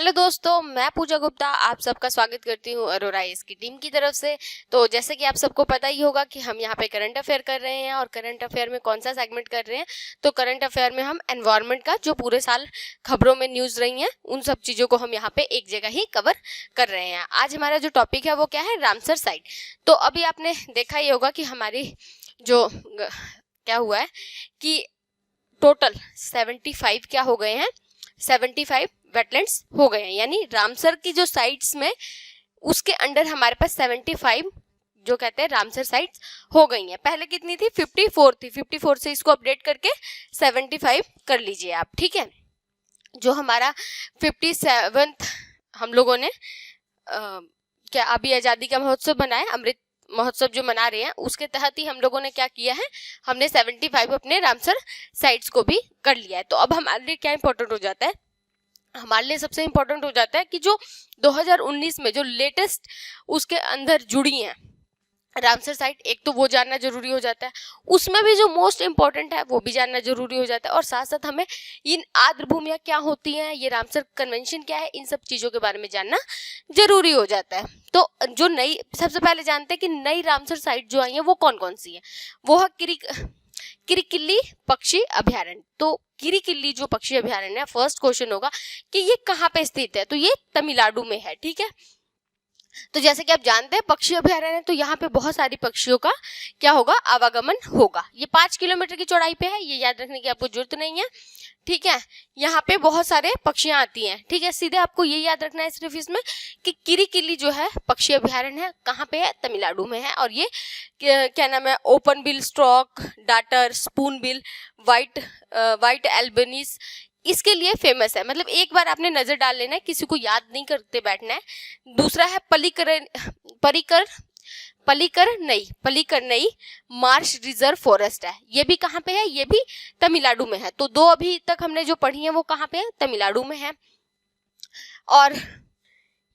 Hello दोस्तों, मैं पूजा गुप्ता आप सबका स्वागत करती हूँ अरोरा की टीम की तरफ से। तो जैसे कि आप सबको पता ही होगा कि हम यहाँ पे करंट अफेयर कर रहे हैं और करंट अफेयर में कौन सा सेगमेंट कर रहे हैं। तो करंट अफेयर में हम एनवायरनमेंट का जो पूरे साल खबरों में न्यूज़ रही हैं उन सब चीज़ों को हम यहाँ पे एक जगह ही कवर कर रहे हैं। आज हमारा जो टॉपिक है वो क्या है, रामसर साइट। तो अभी आपने देखा ही होगा कि हमारी जो क्या हुआ है कि टोटल 75 क्या हो गए हैं, 75 वेटलैंड्स हो गए हैं। यानी रामसर की जो साइट्स में उसके अंडर हमारे पास 75 जो कहते हैं रामसर साइट्स हो गई हैं। पहले कितनी थी, 54 थी। 54 से इसको अपडेट करके 75 कर लीजिए आप, ठीक है। जो हमारा 57th हम लोगों ने क्या अभी आज़ादी का महोत्सव बनाया, अमृत महोत्सव जो मना रहे हैं उसके तहत ही हम लोगों ने क्या किया है, हमने 75 अपने रामसर साइट्स को भी कर लिया है। तो अब हमारे लिए क्या इंपॉर्टेंट हो जाता है, हमारे लिए सबसे इंपॉर्टेंट हो जाता है कि जो 2019 में जो लेटेस्ट उसके अंदर जुड़ी हैं रामसर साइट, एक तो वो जानना जरूरी हो जाता है। उसमें भी जो मोस्ट इम्पॉर्टेंट है वो भी जानना जरूरी हो जाता है। और साथ साथ हमें इन आर्द्र भूमियाँ क्या होती हैं, ये रामसर कन्वेंशन क्या है, इन सब चीज़ों के बारे में जानना जरूरी हो जाता है। तो जो नई, सबसे पहले जानते हैं कि नई रामसर साइट जो आई है वो कौन कौन सी है। वो है किरीकिल्ली पक्षी अभयारण्य। तो किरीकिल्ली जो पक्षी अभयारण्य है, फर्स्ट क्वेश्चन होगा कि ये कहाँ पे स्थित है। तो ये तमिलनाडु में है, ठीक है। तो जैसे कि आप जानते हैं पक्षी अभयारण्य, तो यहाँ पे बहुत सारी पक्षियों का क्या होगा, आवागमन होगा। ये 5 किलोमीटर की चौड़ाई पे है, ये याद रखने की आपको जरूरत नहीं है, ठीक है। यहाँ पे बहुत सारे पक्षियां आती हैं, ठीक है। सीधे आपको ये याद रखना है सिर्फ इसमें कि किरीकिल्ली जो है पक्षी अभयारण्य है, कहाँ पे है, तमिलनाडु में है। और ये क्या नाम है, open bill stork darter, spoonbill, white एल्बनीस, इसके लिए फेमस है। मतलब एक बार आपने नजर डाल लेना है, किसी को याद नहीं करते बैठना है। दूसरा है पलीकरनई मार्श रिजर्व फॉरेस्ट है। ये भी कहाँ पे है, ये भी तमिलनाडु में है। तो दो अभी तक हमने जो पढ़ी है वो कहाँ पे है, तमिलनाडु में है। और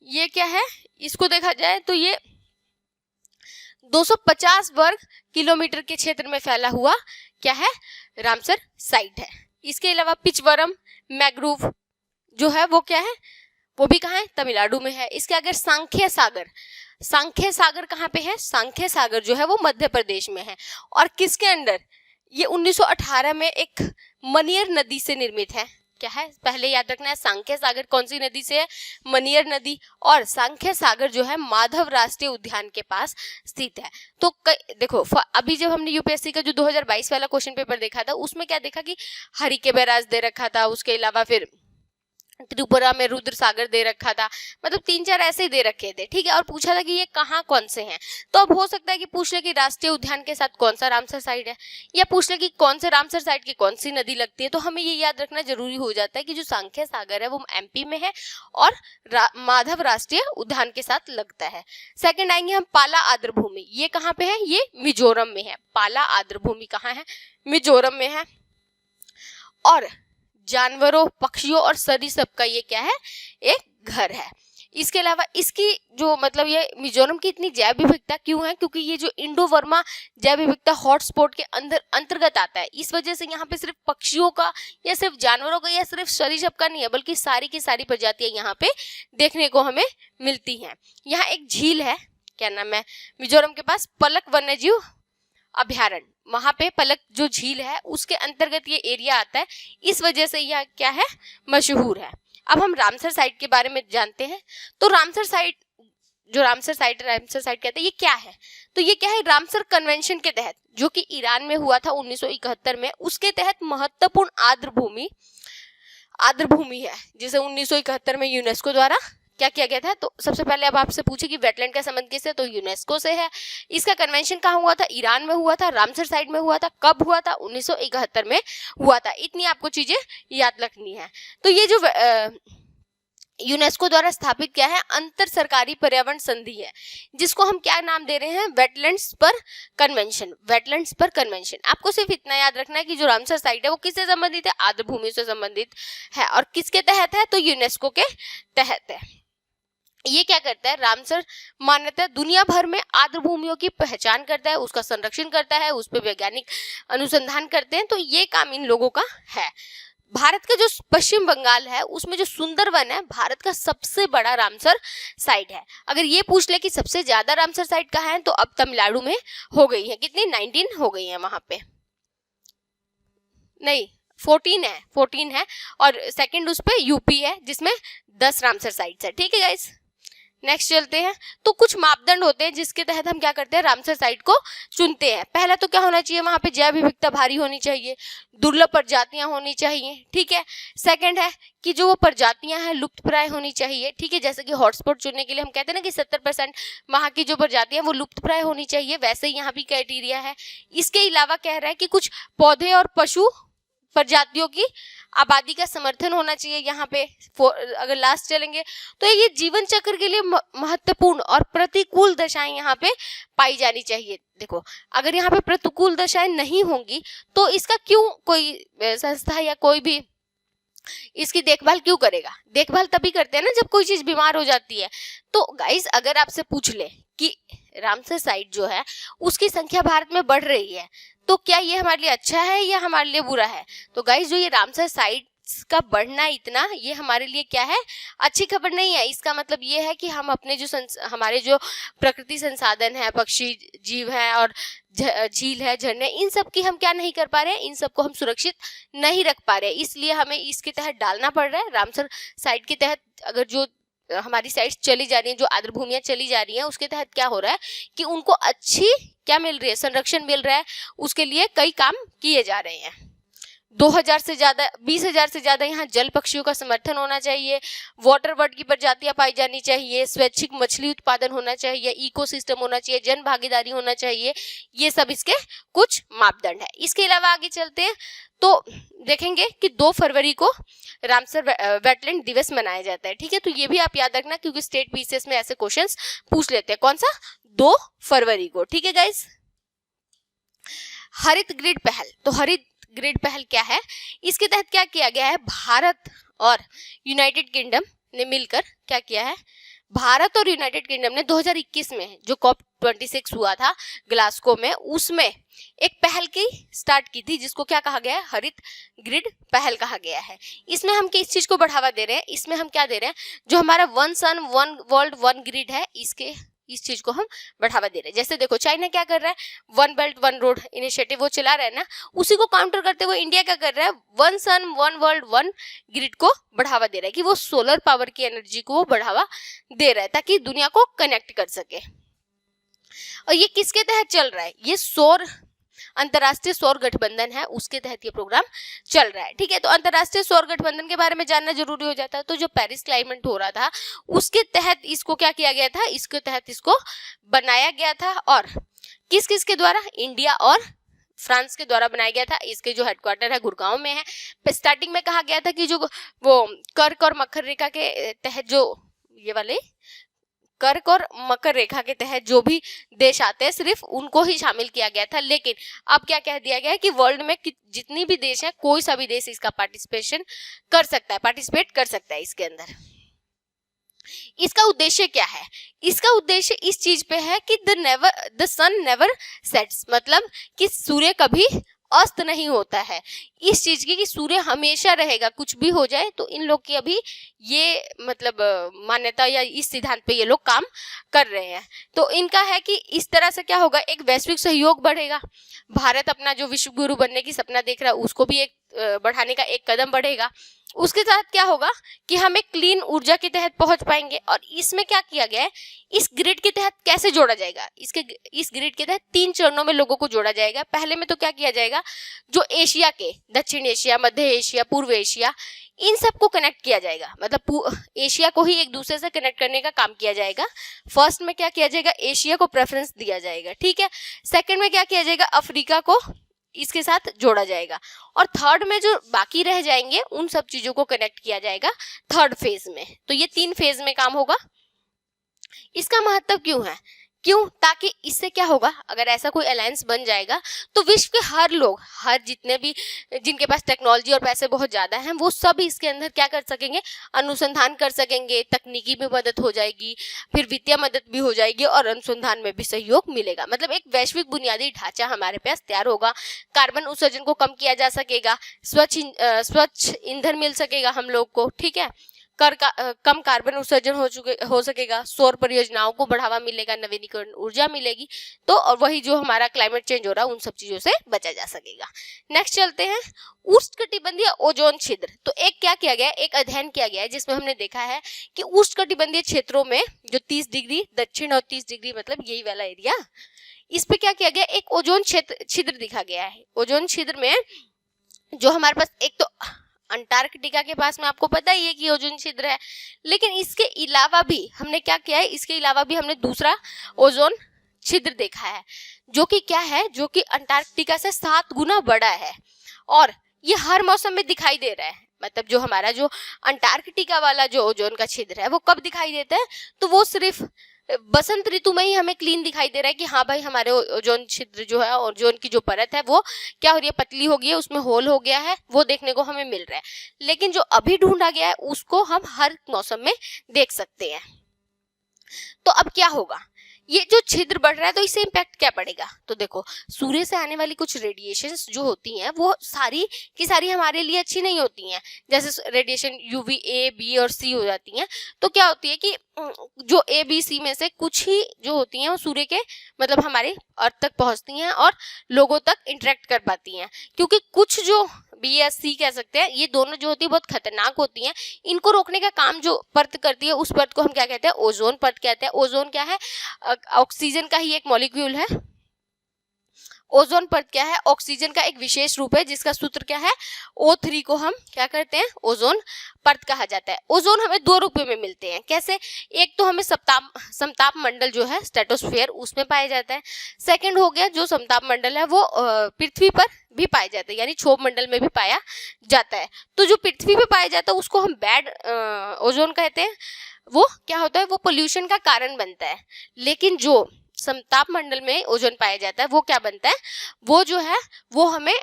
ये क्या है, इसको देखा जाए तो ये 250 वर्ग किलोमीटर के क्षेत्र में फैला हुआ क्या है, रामसर साइट है। इसके अलावा पिचवरम मैग्रोव जो है वो क्या है, वो भी कहाँ है, तमिलनाडु में है। इसके आगे सांख्य सागर कहाँ पे है, सांख्य सागर जो है वो मध्य प्रदेश में है। और किसके अंडर, ये 1918 में एक मनियर नदी से निर्मित है। क्या है, पहले याद रखना है, सांख्य सागर कौन सी नदी से है, मनियर नदी। और सांख्य सागर जो है माधव राष्ट्रीय उद्यान के पास स्थित है। तो देखो अभी जब हमने यूपीएससी का जो 2022 वाला क्वेश्चन पेपर देखा था उसमें क्या देखा कि हरिके बैराज दे रखा था, उसके अलावा फिर त्रिपुरा में रुद्र सागर दे रखा था। मतलब 3-4 ऐसे ही दे रखे थे, ठीक है। और पूछा था कि ये कहाँ कौन से हैं। तो अब हो सकता है कि पूछ ले कि राष्ट्रीय उद्यान के साथ कौन सा रामसर साइट है, या पूछ ले कि कौन से रामसर साइट की कौन सी नदी लगती है। तो हमें ये याद रखना जरूरी हो जाता है कि जो सांख्य सागर है वो एमपी में है और माधव राष्ट्रीय उद्यान के साथ लगता है। सेकेंड आएंगे हम पाला आर्द्र भूमि। ये कहाँ पे है, ये मिजोरम में है। पाला आर्द्र भूमि कहाँ है, मिजोरम में है। और जानवरों, पक्षियों और सरीसृप का ये क्या है, एक घर है। इसके अलावा इसकी जो मतलब ये मिजोरम की इतनी जैव विविधता क्यों है, क्योंकि ये जो इंडो वर्मा जैव विविधता हॉटस्पॉट के अंतर्गत आता है। इस वजह से यहाँ पे सिर्फ पक्षियों का या सिर्फ जानवरों का या सिर्फ सरीसृप का नहीं है, बल्कि सारी की सारी प्रजातियां यहाँ पे देखने को हमें मिलती हैं। यहाँ एक झील है, क्या नाम है, मिजोरम के पास पलक वन्यजीव अभयारण्य, वहां पे पलक जो झील है उसके अंतर्गत ये एरिया आता है। इस वजह से यह क्या है, मशहूर है। अब हम रामसर साइट के बारे में जानते हैं। तो रामसर साइट कहते हैं, ये क्या है। तो ये क्या है, रामसर कन्वेंशन के तहत जो कि ईरान में हुआ था 1971 में, उसके तहत महत्वपूर्ण आर्द्र भूमि है, जिसे 1971 में यूनेस्को द्वारा क्या किया गया था। तो सबसे पहले अब आपसे पूछे कि वेटलैंड का संबंध किससे, तो यूनेस्को से है। इसका कन्वेंशन कहाँ हुआ था, ईरान में हुआ था, रामसर साइट में हुआ था। कब हुआ था, 1971 में हुआ था। इतनी आपको चीजें याद रखनी है। तो ये जो यूनेस्को द्वारा स्थापित क्या है, अंतर सरकारी पर्यावरण संधि है, जिसको हम क्या नाम दे रहे हैं, वेटलैंड्स पर कन्वेंशन। आपको सिर्फ इतना याद रखना है कि जो रामसर साइट है वो किससे संबंधित है, आर्द्र भूमि से संबंधित है। और किसके तहत है, तो यूनेस्को के तहत है। ये क्या करता है, रामसर मान्यता दुनिया भर में आर्द्र भूमियों की पहचान करता है, उसका संरक्षण करता है, उस पर वैज्ञानिक अनुसंधान करते हैं। तो ये काम इन लोगों का है। भारत का जो पश्चिम बंगाल है उसमें जो सुंदरवन है भारत का सबसे बड़ा रामसर साइट है। अगर ये पूछ ले कि सबसे ज्यादा रामसर साइट कहाँ है, तो अब तमिलनाडु में हो गई है। कितनी? 19 हो गई है वहां पे, नहीं 14 है। और सेकंड उस पे यूपी है जिसमें 10 रामसर साइट्स है। ठीक है गाइस, नेक्स्ट चलते हैं। तो कुछ मापदंड होते हैं जिसके तहत हम क्या करते हैं, रामसर साइट को चुनते हैं। पहला तो क्या होना चाहिए, वहां पे जैव विविधता भारी होनी चाहिए, दुर्लभ प्रजातियां होनी चाहिए। ठीक है, सेकंड है कि जो वो प्रजातियां हैं लुप्त प्राय होनी चाहिए। ठीक है, जैसे कि हॉटस्पॉट चुनने के लिए हम कहते हैं ना कि 70% वहां की जो प्रजातियां वो लुप्त प्राय होनी चाहिए, वैसे ही यहाँ भी क्राइटेरिया है। इसके अलावा कह रहा है कि कुछ पौधे और पशु प्रजातियों की आबादी का समर्थन होना चाहिए यहाँ पे। अगर लास्ट चलेंगे तो ये जीवन चक्र के लिए महत्वपूर्ण और प्रतिकूल दशाएं यहाँ पे पाई जानी चाहिए। देखो, अगर यहाँ पे प्रतिकूल दशाएं नहीं होंगी तो इसका क्यों कोई संस्था या कोई भी इसकी देखभाल क्यों करेगा? देखभाल तभी करते हैं ना जब कोई चीज बीमार हो जाती है। तो गाइस, अगर आपसे पूछ ले कि रामसर साइट जो है उसकी संख्या भारत में बढ़ रही है, तो क्या ये हमारे लिए अच्छा है या हमारे लिए बुरा है? तो गाइस, जो ये रामसर साइट्स का बढ़ना इतना, ये हमारे लिए क्या है, अच्छी खबर नहीं है। इसका मतलब ये है कि हम अपने जो हमारे जो प्रकृति संसाधन है, पक्षी जीव है और झील है, झरने, इन सब की हम क्या नहीं कर पा रहे हैं, इन सबको हम सुरक्षित नहीं रख पा रहे। इसलिए हमें इसके तहत डालना पड़ रहा है। रामसर साइट के तहत अगर जो हमारी साइट्स चली जा रही हैं, जो आर्द्र भूमियां चली जा रही हैं, उसके तहत क्या हो रहा है कि उनको अच्छी क्या मिल रही है, संरक्षण मिल रहा है। उसके लिए कई काम किए जा रहे हैं। 2000 से ज्यादा 20,000 से ज्यादा यहाँ जल पक्षियों का समर्थन होना चाहिए, वाटर बर्ड की प्रजातियां पाई जानी चाहिए, स्वैच्छिक मछली उत्पादन होना चाहिए, इकोसिस्टम होना चाहिए, जन भागीदारी होना चाहिए। ये सब इसके कुछ मापदंड है। इसके अलावा आगे चलते हैं तो देखेंगे कि 2 फरवरी को रामसर वेटलैंड दिवस मनाया जाता है। ठीक है, तो ये भी आप याद रखना क्योंकि स्टेट पीसीएस में ऐसे क्वेश्चंस पूछ लेते हैं। कौन सा? 2 फरवरी को। ठीक है गाइस, हरित ग्रिड पहल। तो हरित ग्रिड पहल क्या है? इसके तहत क्या किया गया है, भारत और यूनाइटेड किंगडम ने मिलकर क्या किया है, भारत और यूनाइटेड किंगडम ने 2021 में जो COP26 हुआ था ग्लासगो में, उसमें एक पहल की स्टार्ट की थी जिसको क्या कहा गया है, हरित ग्रिड पहल कहा गया है। इसमें हम किस चीज को बढ़ावा दे रहे हैं, इसमें हम क्या दे रहे हैं, जो हमारा 1 सन 1 वर्ल्ड 1 ग्रिड है, इस चीज को हम बढ़ावा दे रहे हैं। जैसे देखो, चाइना क्या कर रहा है, 1 बेल्ट 1 रोड इनिशिएटिव वो चला रहा है ना, उसी को काउंटर करते हुए इंडिया क्या कर रहा है, 1 सन 1 वर्ल्ड 1 ग्रिड को बढ़ावा दे रहा है कि वो सोलर पावर की एनर्जी को वो बढ़ावा दे रहा है ताकि दुनिया को कनेक्ट कर सके। और ये किसके तहत चल रहा है, ये अंतरराष्ट्रीय सौर गठबंधन है, उसके तहत ये प्रोग्राम चल रहा है। ठीक है, तो अंतरराष्ट्रीय सौर गठबंधन के बारे में जानना जरूरी हो जाता है। तो जो पेरिस क्लाइमेट हो रहा था उसके तहत इसको क्या किया गया था, इसके तहत इसको बनाया गया था। और किस किस के द्वारा, इंडिया और फ्रांस के द्वारा बनाया गया था। इसके जो हेडक्वार्टर है गुड़गांव में है। स्टार्टिंग में कहा गया था कि जो वो कर्क और मकर रेखा के तहत जो ये वाले कर्क और मकर रेखा के तहत जो भी देश आते हैं सिर्फ उनको ही शामिल किया गया था। लेकिन अब क्या कह दिया गया है कि वर्ल्ड में जितनी भी देश है, कोई सा भी देश इसका पार्टिसिपेट कर सकता है इसके अंदर। इसका उद्देश्य क्या है, इसका उद्देश्य इस चीज पे है कि द सन नेवर सेट्स, मतलब कि सूर्य कभी अस्त नहीं होता है। इस चीज की कि सूर्य हमेशा रहेगा, कुछ भी हो जाए। तो इन लोग की अभी ये मतलब मान्यता या इस सिद्धांत पे ये लोग काम कर रहे हैं। तो इनका है कि इस तरह से क्या होगा, एक वैश्विक सहयोग बढ़ेगा। भारत अपना जो विश्व गुरु बनने की सपना देख रहा है उसको भी एक बढ़ाने का एक कदम बढ़ेगा। उसके साथ क्या होगा कि हम एक क्लीन ऊर्जा के तहत पहुंच पाएंगे। और इसमें क्या किया गया है, इस ग्रिड के तहत कैसे जोड़ा जाएगा, इस ग्रिड के तहत 3 चरणों में लोगों को जोड़ा जाएगा। पहले में तो क्या किया जाएगा, जो एशिया के, दक्षिण एशिया, मध्य एशिया, पूर्व एशिया, इन सबको कनेक्ट किया जाएगा। मतलब एशिया को ही एक दूसरे से कनेक्ट करने का काम किया जाएगा। फर्स्ट में क्या किया जाएगा, एशिया को प्रेफरेंस दिया जाएगा। ठीक है, सेकंड में क्या किया जाएगा, अफ्रीका को इसके साथ जोड़ा जाएगा। और थर्ड में जो बाकी रह जाएंगे उन सब चीजों को कनेक्ट किया जाएगा थर्ड फेज में। तो ये 3 फेज में काम होगा। इसका महत्व क्यों है क्यों? ताकि इससे क्या होगा, अगर ऐसा कोई अलायंस बन जाएगा तो विश्व के हर लोग, हर जितने भी जिनके पास टेक्नोलॉजी और पैसे बहुत ज्यादा हैं, वो सब इसके अंदर क्या कर सकेंगे, अनुसंधान कर सकेंगे, तकनीकी भी मदद हो जाएगी, फिर वित्तीय मदद भी हो जाएगी और अनुसंधान में भी सहयोग मिलेगा। मतलब एक वैश्विक बुनियादी ढांचा हमारे पास तैयार होगा, कार्बन उत्सर्जन को कम किया जा सकेगा, स्वच्छ ईंधन मिल सकेगा हम लोग को, ठीक है, कम कार्बन उत्सर्जन हो सकेगा, सौर परियोजनाओं को बढ़ावा मिलेगा, नवीनीकरण ऊर्जा मिलेगी, तो और वही जो हमारा क्लाइमेट चेंज हो रहा है उन सब चीजों से बचा जा सकेगा। नेक्स्ट चलते हैं, उष्णकटिबंधीय ओजोन छिद्र। तो एक क्या किया गया, एक अध्ययन किया गया है जिसमें हमने देखा है कि उष्णकटिबंधीय क्षेत्रों में जो 30 डिग्री दक्षिण और 30 डिग्री मतलब यही वाला एरिया, इस पे क्या किया गया, एक ओजोन छिद्र दिखा गया है। ओजोन छिद्र में जो हमारे पास एक तो अंटार्कटिका के पास में आपको पता ही है कि ओजोन छिद्र है, लेकिन इसके अलावा भी हमने क्या किया है, इसके अलावा भी हमने दूसरा ओजोन छिद्र देखा है जो कि क्या है, जो कि अंटार्कटिका से 7 गुना बड़ा है और ये हर मौसम में दिखाई दे रहा है। मतलब जो हमारा जो अंटार्कटिका वाला जो ओजोन का छिद्र है वो कब दिखाई देता है, तो वो सिर्फ बसंत ऋतु में ही हमें क्लीन दिखाई दे रहा है कि हाँ भाई हमारे ओजोन छिद्र जो है, ओजोन की जो परत है वो क्या हो रही है, पतली हो गई है, उसमें होल हो गया है, वो देखने को हमें मिल रहा है। लेकिन जो अभी ढूंढा गया है उसको हम हर मौसम में देख सकते हैं। तो अब क्या होगा, ये जो छिद्र बढ़ रहा है तो इससे इम्पैक्ट क्या पड़ेगा, तो देखो सूर्य से आने वाली कुछ रेडिएशंस जो होती हैं वो सारी की सारी हमारे लिए अच्छी नहीं होती हैं। जैसे रेडिएशन यूवी ए बी और सी हो जाती हैं, तो क्या होती है कि जो ए बी सी में से कुछ ही जो होती हैं वो सूर्य के मतलब हमारे अर्थ तक पहुंचती हैं और लोगों तक इंटरेक्ट कर पाती हैं, क्योंकि कुछ जो बी या सी कह सकते हैं, ये दोनों जो होती है बहुत खतरनाक होती हैं। इनको रोकने का काम जो परत करती है उस परत को हम क्या कहते हैं, ओजोन परत कहते हैं। ओजोन क्या है, ऑक्सीजन का ही एक मॉलिक्यूल है। ओजोन परत क्या है, ऑक्सीजन का एक विशेष रूप है जिसका सूत्र क्या है, O3 को हम क्या करते हैं, ओजोन परत कहा जाता है। ओजोन हमें 2 रूपों में मिलते हैं। कैसे, एक तो हमें समताप मंडल जो है स्ट्रेटोस्फेयर उसमें पाया जाता है। सेकंड हो गया जो समताप मंडल है वो पृथ्वी पर भी पाया जाता है, यानी क्षोभ मंडल में भी पाया जाता है। तो जो पृथ्वी पे पाया जाता है उसको हम बैड ओजोन कहते हैं। वो क्या होता है, वो पोल्यूशन का कारण बनता है। लेकिन जो समताप मंडल में ओजोन पाया जाता है वो क्या बनता है, वो जो है वो हमें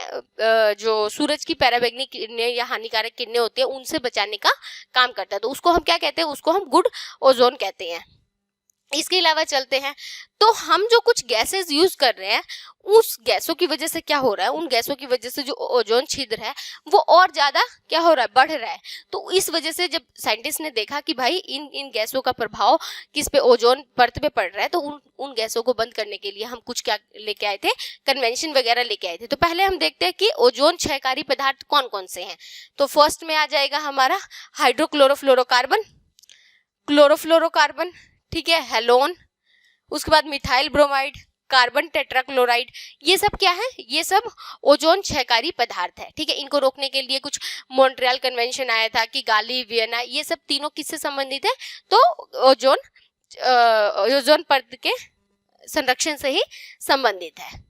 जो सूरज की पराबैंगनी किरणें या हानिकारक किरणें होती है उनसे बचाने का काम करता है। तो उसको हम क्या कहते हैं, उसको हम गुड ओजोन कहते हैं। इसके अलावा चलते हैं, तो हम जो कुछ गैसेस यूज कर रहे हैं उस गैसों की वजह से क्या हो रहा है, उन गैसों की वजह से जो ओजोन छिद्र है वो और ज्यादा क्या हो रहा है, बढ़ रहा है। तो इस वजह से जब साइंटिस्ट ने देखा कि भाई इन गैसों का प्रभाव किस पे, ओजोन परत पे पड़ रहा है, तो उन गैसों को बंद करने के लिए हम कुछ क्या लेके आए थे, कन्वेंशन वगैरह लेके आए थे। तो पहले हम देखते हैं कि ओजोन क्षयकारी पदार्थ कौन कौन से हैं। तो फर्स्ट में आ जाएगा हमारा हाइड्रोक्लोरोफ्लोरोकार्बन, क्लोरोफ्लोरोकार्बन, ठीक है, हेलोन, उसके बाद मिथाइल ब्रोमाइड, कार्बन टेट्राक्लोराइड, ये सब क्या है, ये सब ओजोन क्षयकारी पदार्थ है। ठीक है, इनको रोकने के लिए कुछ मॉन्ट्रियल कन्वेंशन आया था कि गाली, वियना, ये सब तीनों किससे संबंधित है, तो ओजोन परत के संरक्षण से ही संबंधित है।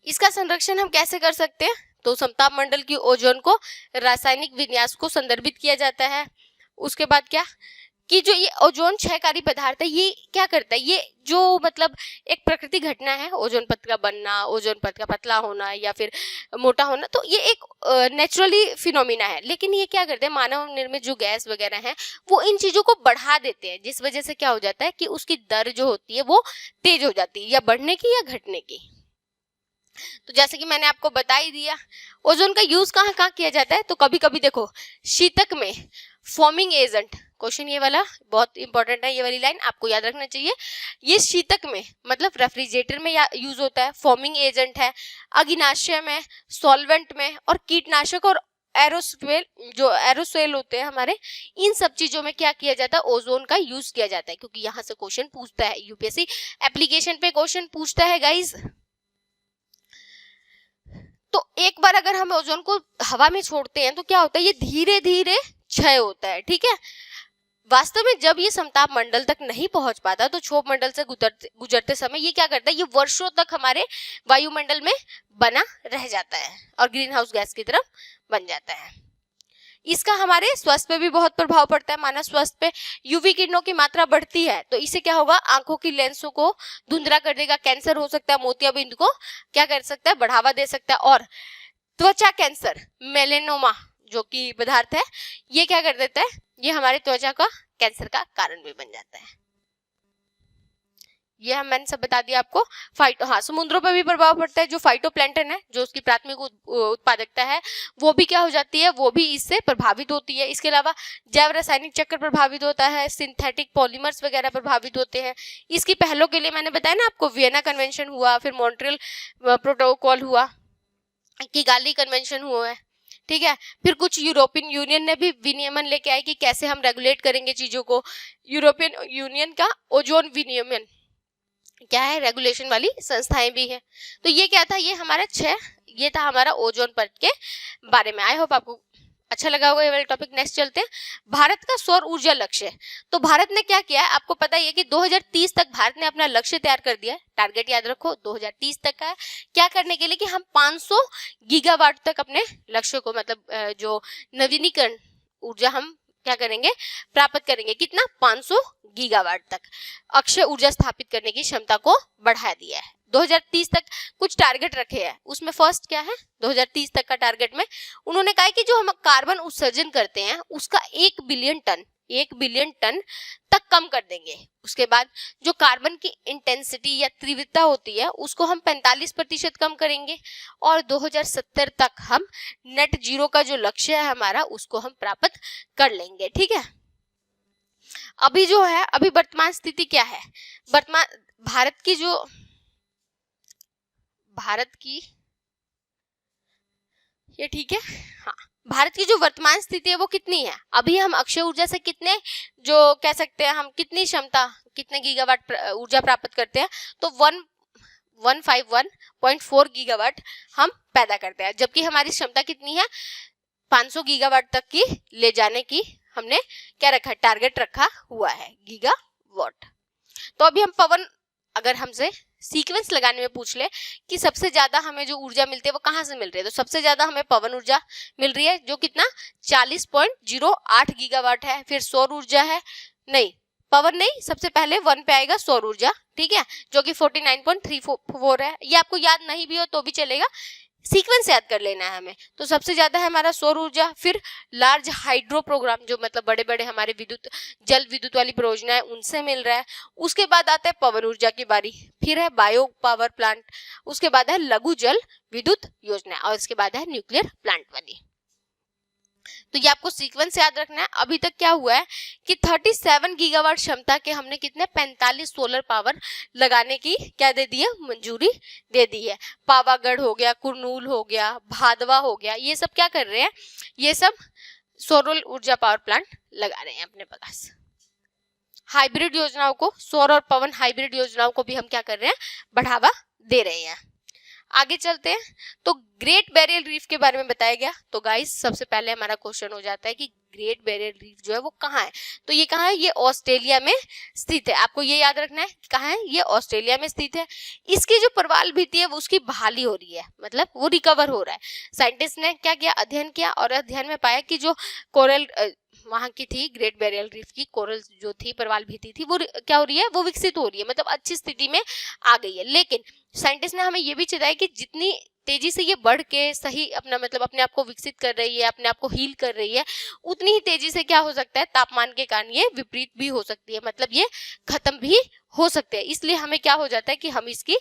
इसका संरक्षण हम कैसे कर सकते हैं, तो समताप मंडल की ओजोन को रासायनिक विन्यास को संदर्भित किया जाता है। उसके बाद क्या कि जो ये ओजोन क्षयकारी पदार्थ है ये क्या करता है, ये जो मतलब एक प्रकृति घटना है, ओजोन परत का बनना, ओजोन परत का पतला होना या फिर मोटा होना, तो ये एक नेचुरली फिनोमिना है। लेकिन ये क्या करते हैं, मानव निर्मित जो गैस वगैरह हैं वो इन चीजों को बढ़ा देते हैं, जिस वजह से क्या हो जाता है कि उसकी दर जो होती है वो तेज हो जाती है, या बढ़ने की या घटने की। तो जैसे कि मैंने आपको बता ही दिया, ओजोन का यूज कहाँ कहाँ किया जाता है, तो कभी कभी देखो शीतक में फॉर्मिंग एजेंट, क्वेश्चन ये वाला बहुत इंपॉर्टेंट है, ये वाली लाइन आपको याद रखना चाहिए। ये शीतक में मतलब रेफ्रिजरेटर में यूज होता है, फॉर्मिंग एजेंट है, अग्निनाशय में, सॉल्वेंट में, और कीटनाशक और एरोसोल, जो एरोसोल होते हैं हमारे, इन सब चीजों में क्या किया जाता है, ओजोन का यूज किया जाता है, क्योंकि यहाँ से क्वेश्चन पूछता है, यूपीएससी एप्लीकेशन पे क्वेश्चन पूछता है गाइज। तो एक बार अगर हम ओजोन को हवा में छोड़ते हैं तो क्या होता है, ये धीरे धीरे क्षय होता है। ठीक है, वास्तव में जब ये समताप मंडल तक नहीं पहुंच पाता तो क्षोभ मंडल से गुजरते समय ये क्या करता है, ये वर्षों तक हमारे वायुमंडल में बना रह जाता है और ग्रीन हाउस गैस की तरफ बन जाता है। इसका हमारे स्वास्थ्य पे भी बहुत प्रभाव पड़ता है। मानव स्वास्थ्य पे यूवी किरणों की मात्रा बढ़ती है तो इससे क्या होगा, आंखों की लेंसों को धुंधला कर देगा, कैंसर हो सकता है, मोतियाबिंद को क्या कर सकता है, बढ़ावा दे सकता है। और त्वचा कैंसर, मेलेनोमा जो कि पदार्थ है, ये क्या कर देता है, ये हमारे त्वचा का कैंसर का कारण भी बन जाता है। ये मैंने सब बता दिया आपको। समुद्रों पर भी प्रभाव पड़ता है। जो फाइटोप्लैंटन है, जो उसकी प्राथमिक उत्पादकता है, वो भी क्या हो जाती है, वो भी इससे प्रभावित होती है। इसके अलावा जैव रासायनिक चक्र प्रभावित होता है, सिंथेटिक पॉलीमर्स वगैरह प्रभावित होते हैं। इसकी पहलों के लिए मैंने बताया ना आपको, वियना कन्वेंशन हुआ, फिर मॉन्ट्रियल प्रोटोकॉल हुआ, किगाली कन्वेंशन हुआ है, ठीक है। फिर कुछ यूरोपियन यूनियन ने भी विनियमन लेके आए कि कैसे हम रेगुलेट करेंगे चीजों को। यूरोपियन यूनियन का ओजोन विनियमन क्या है, रेगुलेशन वाली संस्थाएं भी है। तो ये क्या था, ये हमारा ये था हमारा ओजोन परत के बारे में। आई होप आपको अच्छा लगा होगा ये वाला टॉपिक। नेक्स्ट चलते हैं, भारत का सौर ऊर्जा लक्ष्य। तो भारत ने क्या किया है, आपको पता ही है कि 2030 तक भारत ने अपना लक्ष्य तैयार कर दिया है। टारगेट याद रखो 2030 तक का है। क्या करने के लिए कि हम 500 गीगावाट तक अपने लक्ष्य को, मतलब जो नवीनीकरण ऊर्जा हम क्या करेंगे, प्राप्त करेंगे। कितना, 500 गीगावाट तक अक्षय ऊर्जा स्थापित करने की क्षमता को बढ़ा दिया है। 2030 तक कुछ टारगेट रखे हैं, उसमें फर्स्ट क्या है, 2030 तक का टारगेट में उन्होंने कहा कि जो हम कार्बन उत्सर्जन करते हैं उसका 1 बिलियन टन तक कम कर देंगे। उसके बाद जो कार्बन की इंटेंसिटी या तीव्रता होती है उसको हम 45% कम करेंगे, और 2070 तक हम नेट जीरो का जो लक्ष्य है हमारा, उसको हम प्राप्त कर लेंगे, ठीक है। अभी जो है, अभी वर्तमान स्थिति क्या है, वर्तमान भारत की ये ठीक है, हाँ, भारत की जो वर्तमान स्थिति है वो कितनी है। अभी हम अक्षय ऊर्जा से कितने, जो कह सकते हैं हम, कितनी क्षमता, कितने गीगावाट ऊर्जा प्राप्त करते हैं, तो 151.4 गीगावाट हम पैदा करते हैं, जबकि हमारी क्षमता कितनी है, 500 गीगावाट तक की ले जाने की हमने क्या रखा, टारगेट रखा हुआ है, गीगावाट। तो अभी हम पवन, अगर हमसे सीक्वेंस लगाने में पूछ ले कि सबसे ज्यादा हमें जो ऊर्जा मिलती है वो कहाँ से मिल रही है, तो सबसे ज्यादा हमें पवन ऊर्जा मिल रही है, जो कितना 40.08 गीगावाट है। फिर सौर ऊर्जा है, नहीं पवन नहीं, सबसे पहले 1 पे आएगा सौर ऊर्जा, ठीक है, जो कि 49.34 है। ये आपको याद नहीं भी हो तो भी चलेगा, सीक्वेंस याद कर लेना है हमें। तो सबसे ज्यादा है हमारा सौर ऊर्जा, फिर लार्ज हाइड्रो प्रोग्राम, जो मतलब बड़े बड़े हमारे जल विद्युत वाली परियोजनाएं, उनसे मिल रहा है। उसके बाद आता है पवन ऊर्जा की बारी, फिर है बायो पावर प्लांट, उसके बाद है लघु जल विद्युत योजना, और इसके बाद है न्यूक्लियर प्लांट वाली। तो ये आपको सीक्वेंस याद रखना है। अभी तक क्या हुआ है कि 37 गीगावाट क्षमता के हमने कितने 45 सोलर पावर लगाने की क्या दे दी है, मंजूरी दे दी है। पावागढ़ हो गया, कुरनूल हो गया, भादवा हो गया, ये सब क्या कर रहे हैं, ये सब सौर ऊर्जा पावर प्लांट लगा रहे हैं अपने पास। हाइब्रिड योजनाओं को, सौर और पवन हाइब्रिड योजनाओं को भी हम क्या कर रहे हैं, बढ़ावा दे रहे हैं। आगे चलते हैं, तो ग्रेट बैरियर रीफ के बारे में बताया गया। तो गाइस सबसे पहले हमारा क्वेश्चन हो जाता है कि ग्रेट बैरियर रीफ जो है वो कहाँ है, तो ये कहाँ है, ये ऑस्ट्रेलिया में स्थित है। आपको ये याद रखना है कहाँ है, ये ऑस्ट्रेलिया में स्थित है। इसकी जो प्रवाल भित्ति है वो उसकी बहाली हो रही है, मतलब वो रिकवर हो रहा है। साइंटिस्ट ने क्या किया, अध्ययन किया, और अध्ययन में पाया कि जो कोरल वहां की थी, ग्रेट बैरियर रीफ की कोरल जो थी, प्रवाल भित्ति थी, वो क्या हो रही है, वो विकसित हो रही है, मतलब अच्छी स्थिति में आ गई है। लेकिन साइंटिस्ट ने हमें ये भी चेताया कि जितनी तेजी से ये बढ़ के सही अपना मतलब अपने आप को विकसित कर रही है, अपने आप को हील कर रही है, उतनी ही तेजी से क्या हो सकता है, तापमान के कारण ये विपरीत भी हो सकती है, मतलब ये खत्म भी हो सकते हैं। इसलिए हमें क्या हो जाता है कि हम इसकी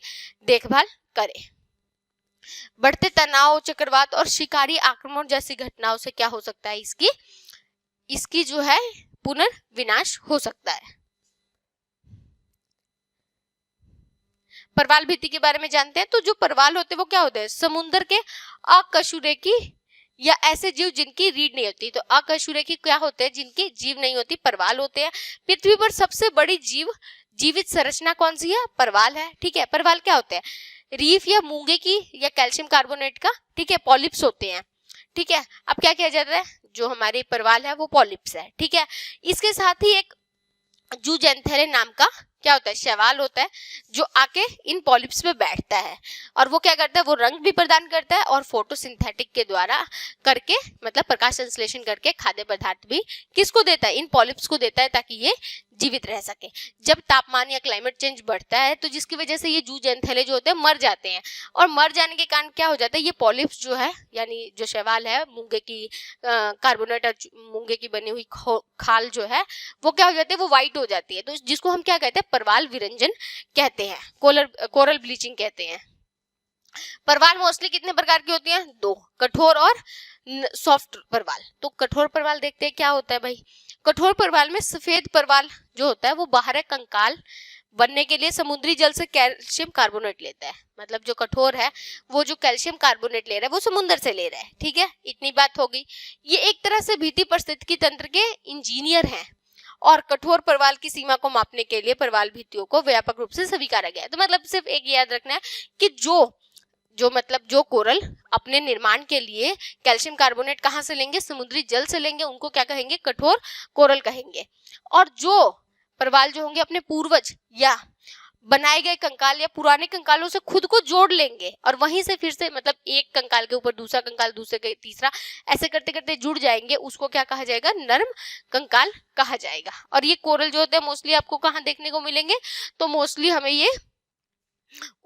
देखभाल करें। बढ़ते तनाव, चक्रवात और शिकारी आक्रमण जैसी घटनाओं से क्या हो सकता है, इसकी जो है पुनर्विनाश हो सकता है। प्रवाल भित्ति के बारे में जानते हैं। तो जो प्रवाल होते हैं वो क्या होते हैं, समुद्र के अकशेरुकी या ऐसे जीव जिनकी रीढ़ नहीं होती। तो अकशेरुकी क्या होते हैं, जिनकी जीव नहीं होती, प्रवाल होते हैं। पृथ्वी पर सबसे बड़ी जीवित संरचना कौन सी है, प्रवाल है, ठीक है। प्रवाल क्या होते हैं, रीफ या मूंगे की या कैल्शियम कार्बोनेट का, ठीक है, पॉलिप्स होते हैं, ठीक है। अब क्या किया जाता है, जो हमारे प्रवाल है वो पॉलिप्स है, ठीक है। इसके साथ ही एक जूजेंथेरे नाम का क्या होता है, शैवाल होता है जो आके इन पॉलिप्स पे बैठता है और वो क्या करता है, वो रंग भी प्रदान करता है और फोटोसिंथेटिक के द्वारा करके मतलब प्रकाश संश्लेषण करके खाद्य पदार्थ भी किसको देता है, इन पॉलिप्स को देता है ताकि ये जीवित रह सके। जब तापमान या क्लाइमेट चेंज बढ़ता है तो जिसकी वजह से ये जूं जंतैले जो होते हैं मर जाते हैं और मर जाने के कारण क्या हो जाता है, ये पॉलिप्स जो है यानी जो शैवाल है मूंगे की कार्बोनेट और मूंगे की बनी हुई खाल जो है वो क्या हो जाती है, वो व्हाइट हो जाती है। तो जिसको हम क्या कहते हैं, परवाल विरंजन कहते हैं, कोरल ब्लीचिंग कहते हैं। परवाल मोस्टली कितने प्रकार की होती हैं, दो, कठोर और सॉफ्ट परवाल। तो कठोर परवाल देखते हैं क्या होता है भाई। कठोर परवाल में सफेद परवाल जो होता है वो बाहर कंकाल बनने के लिए समुद्री जल से कैल्शियम कार्बोनेट लेता है। मतलब जो कठोर है वो जो कैल्शियम कार्बोनेट ले रहा है वो समुद्र से ले रहा है। ठीक है, इतनी बात हो गई। ये एक तरह से भित्ति पारिस्थितिकी तंत्र के इंजीनियर हैं और कठोर परवाल की सीमा को मापने के लिए परवाल भित्तियों को व्यापक रूप से स्वीकारा गया है। तो मतलब सिर्फ एक याद रखना है कि जो कोरल अपने निर्माण के लिए कैल्शियम कार्बोनेट कहाँ से लेंगे, समुद्री जल से लेंगे, उनको क्या कहेंगे, कठोर कोरल कहेंगे। और जो परवाल जो होंगे अपने पूर्वज या बनाए गए कंकाल या पुराने कंकालों से खुद को जोड़ लेंगे और वहीं से फिर से मतलब एक कंकाल के ऊपर दूसरा कंकाल, दूसरे के तीसरा, ऐसे करते करते जुड़ जाएंगे, उसको क्या कहा जाएगा, नर्म कंकाल कहा जाएगा। और ये कोरल जो होते हैं मोस्टली आपको कहाँ देखने को मिलेंगे, तो मोस्टली हमें ये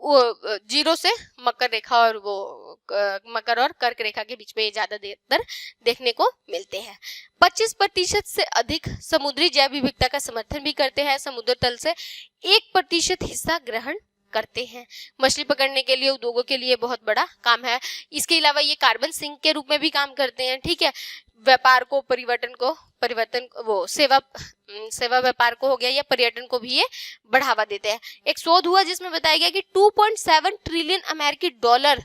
वो जीरो से मकर रेखा और वो मकर और कर्क रेखा के बीच में ये ज्यादा देर देखने को मिलते हैं। 25% से अधिक समुद्री जैव विविधता का समर्थन भी करते हैं, समुद्र तल से 1% हिस्सा ग्रहण करते हैं। मछली पकड़ने के लिए, उद्योगों के लिए बहुत बड़ा काम है। इसके अलावा ये कार्बन सिंक के रूप में भी काम करते हैं। ठीक है, व्यापार को, परिवर्तन वो सेवा व्यापार को हो गया या पर्यटन को भी ये बढ़ावा देते हैं। एक शोध हुआ जिसमें बताया गया कि 2.7 ट्रिलियन अमेरिकी डॉलर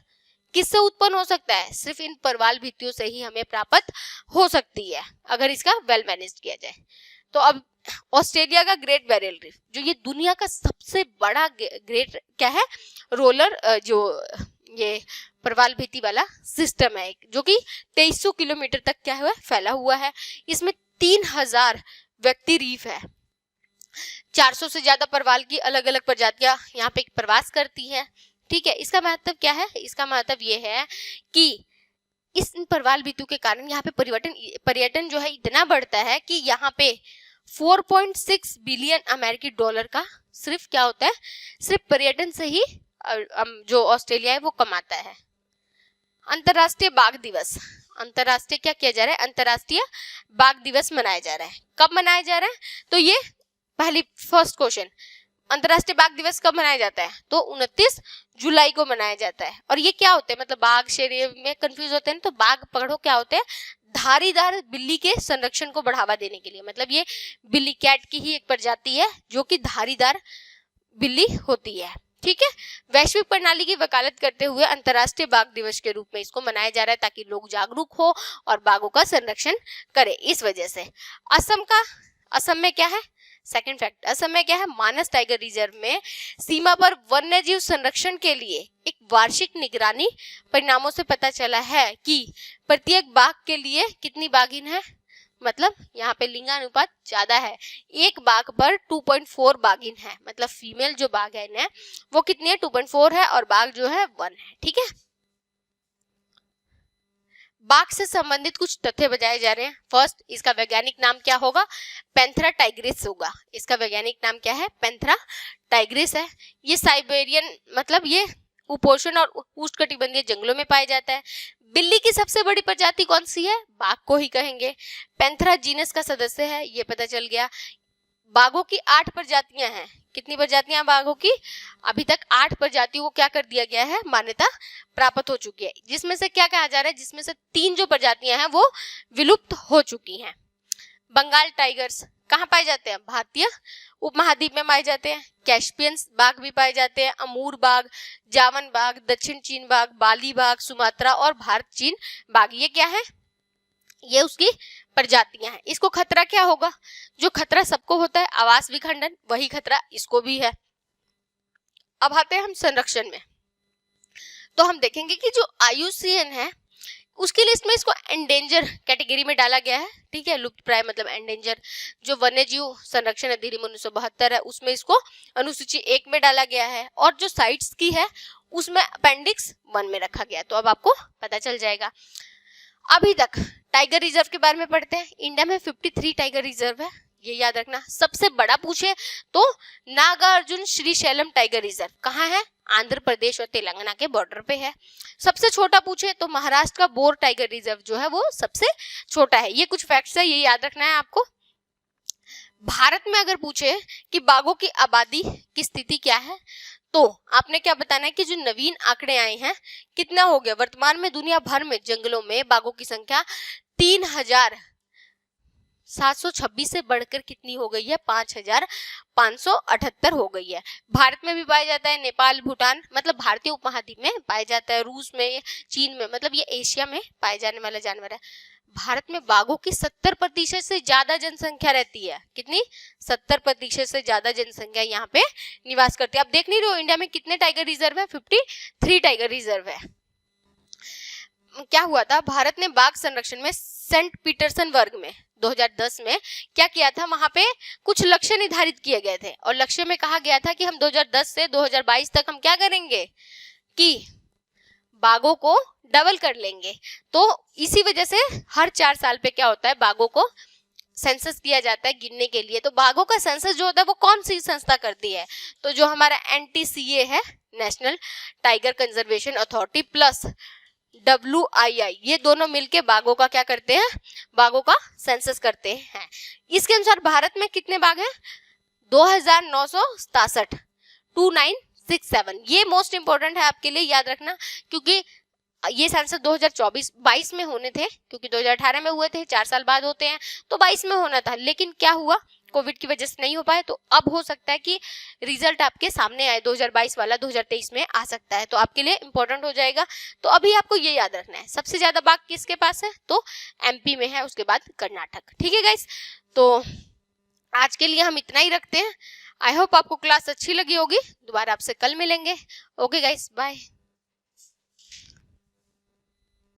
किससे उत्पन्न हो सकता है, सिर्फ इन परवाल भित्तियों से ही हमें प्राप्त हो सकती है अगर इसका वेल मैनेज किया जाए। तो अब ऑस्ट्रेलिया का ग्रेट बैरियर रीफ जो ये दुनिया का सबसे बड़ा ग्रेट क्या है, रोलर जो ये परवाल भित्ति वाला सिस्टम है जो कि 2300 किलोमीटर तक क्या हुआ फैला हुआ है। इसमें 3000 व्यक्ति रीफ है। 400 से ज्यादा परवाल की अलग अलग प्रजातियां यहाँ पे प्रवास करती हैं। ठीक है, इसका महत्व क्या है, इसका महत्व ये है कि इस परवाल भित्तियों के कारण यहाँ पे पर्यटन जो है इतना बढ़ता है कि यहाँ पे 4.6 बिलियन अमेरिकी डॉलर का सिर्फ क्या होता है, सिर्फ पर्यटन से ही जो ऑस्ट्रेलिया है वो कमाता है। अंतरराष्ट्रीय बाघ दिवस, अंतरराष्ट्रीय क्या किया जा रहा है, अंतरराष्ट्रीय बाघ दिवस मनाया जा रहा है। कब मनाया जा रहा है, तो ये फर्स्ट क्वेश्चन, अंतरराष्ट्रीय बाघ दिवस कब मनाया जाता है, तो 29 जुलाई को मनाया जाता है। और ये क्या होते हैं, मतलब बाघ शेर में कंफ्यूज होते हैं, तो बाघ पकड़ो क्या होते हैं, धारीदार बिल्ली के संरक्षण को बढ़ावा देने के लिए। मतलब ये बिल्ली कैट की ही एक प्रजाति है जो कि धारीदार बिल्ली होती है। ठीक है, वैश्विक प्रणाली की वकालत करते हुए अंतरराष्ट्रीय बाघ दिवस के रूप में इसको मनाया जा रहा है ताकि लोग जागरूक हो और बाघों का संरक्षण करें। इस वजह से असम में क्या है, सेकंड फैक्ट, असम में क्या है, मानस टाइगर रिजर्व में सीमा पर वन्यजीव संरक्षण के लिए एक वार्षिक निगरानी परिणामों से पता चला है कि प्रत्येक बाघ के लिए कितनी बाघिन है, मतलब यहाँ पे लिंगानुपात ज्यादा है, एक बाघ पर 2.4 बाघिन है। मतलब फीमेल जो बाघ है वो कितनी है, 2.4 है और बाघ जो है 1 है। ठीक है, बाघ से संबंधित कुछ तथ्य बताए जा रहे हैं। फर्स्ट, इसका वैज्ञानिक नाम क्या होगा, पैंथेरा टाइग्रिस होगा। इसका वैज्ञानिक नाम क्या है, पैंथेरा टाइग्रिस है। ये साइबेरियन मतलब ये उपोष्ण और उष्णकटिबंधीय जंगलों में पाया जाता है। बिल्ली की सबसे बड़ी प्रजाति कौन सी है, बाघ को ही कहेंगे। पैंथेरा जीनस का सदस्य है, ये पता चल गया। बाघों की 8 प्रजातियां हैं। कितनी प्रजातियां बाघों की, अभी तक 8 प्रजातियों को क्या कर दिया गया है, मान्यता प्राप्त हो चुकी है। जिसमें से क्या कहा जा रहा है, जिसमें से 3 जो प्रजातियां हैं वो विलुप्त हो चुकी हैं। बंगाल टाइगर्स कहाँ पाए जाते हैं, भारतीय उपमहाद्वीप में पाए जाते हैं। कैस्पियन बाघ भी पाए जाते हैं, अमूर बाघ, जावन बाघ, दक्षिण चीन बाघ, बाली बाघ, सुमात्रा और भारत चीन बाघ। ये क्या है, ये उसकी प्रजातियां हैं। इसको खतरा क्या होगा, जो खतरा सबको होता है आवास विखंडन, वही खतरा इसको भी है। अब आते हैं हम संरक्षण में, तो हम देखेंगे कि जो IUCN है उसकी लिस्ट में इसको एंडेंजर कैटेगरी में डाला गया है, ठीक है, लुप्त प्राय मतलब एंडेंजर। जो वन्यजीव संरक्षण अधिनियम 1972 है उसमें इसको अनुसूची 1 में डाला गया है, और जो साइट्स की है उसमें अपेंडिक्स 1 में रखा गया। तो अब आपको पता चल जाएगा। अभी तक टाइगर रिजर्व के बारे में पढ़ते हैं। इंडिया में 53 टाइगर रिजर्व है, ये याद रखना। सबसे बड़ा पूछे तो नागार्जुन श्रीशैलम टाइगर रिजर्व कहाँ है? आंध्र प्रदेश और तेलंगाना के बॉर्डर पे है। सबसे छोटा पूछे तो महाराष्ट्र का बोर टाइगर रिजर्व जो है वो सबसे छोटा है। ये कुछ फैक्ट्स है, ये याद रखना है आपको। भारत में अगर पूछे कि बाघों की आबादी की स्थिति क्या है, तो आपने क्या बताना है कि जो नवीन आंकड़े आए हैं कितना हो गया वर्तमान में दुनिया भर में जंगलों में बाघों की संख्या 3726 से बढ़कर कितनी हो गई है? 5578 हो गई है। भारत में भी पाया जाता है, नेपाल भूटान मतलब भारतीय उपमहाद्वीप में पाया जाता है, रूस में, चीन में, मतलब ये एशिया में पाए जाने वाला जानवर है। भारत में बाघों की 70% से ज्यादा जनसंख्या रहती है। कितनी? 70% से ज्यादा जनसंख्या यहाँ पे निवास करती है। आप देख नहीं रहे हो इंडिया में कितने टाइगर रिजर्व है? 53 टाइगर रिजर्व है। क्या हुआ था, भारत ने बाघ संरक्षण में सेंट पीटरसनबर्ग में 2010 में क्या किया था, वहां पे कुछ लक्ष्य निर्धारित किए गए थे, और लक्ष्य में कहा गया था कि हम 2010 से 2022 तक हम क्या करेंगे कि बाघों को डबल कर लेंगे। तो इसी वजह से हर 4 साल पे क्या होता है, बाघों को सेंसस किया जाता है गिनने के लिए। तो बाघों का सेंसस जो होता है वो कौन सी संस्था करती है? तो जो हमारा NTCA है, national tiger conservation authority, plus WII, ये दोनों मिलके बाघों का क्या करते हैं? बाघों का सेंसस करते हैं। इसके अनुसार भारत में कितने बाघ हैं? 2967, 2967। ये मोस्ट इंपोर्टेंट है आपके लिए, याद रखना, क्योंकि ये सेंसस 2024-22 में होने थे, क्योंकि 2018 में हुए थे, 4 साल बाद होते हैं, तो 22 में होना था। लेकिन क्या हुआ, कोविड की वजह से नहीं हो पाए, तो अब हो सकता है कि रिजल्ट आपके सामने आए 2022 वाला 2023 में आ सकता है, तो आपके लिए इंपॉर्टेंट हो जाएगा। तो अभी आपको ये याद रखना है, सबसे ज्यादा बाघ किसके पास है? तो MP में है, उसके बाद कर्नाटक। ठीक है गाइस, तो आज के लिए हम इतना ही रखते हैं। आई होप आपको क्लास अच्छी लगी होगी। दोबारा आपसे कल मिलेंगे। Okay guys, bye.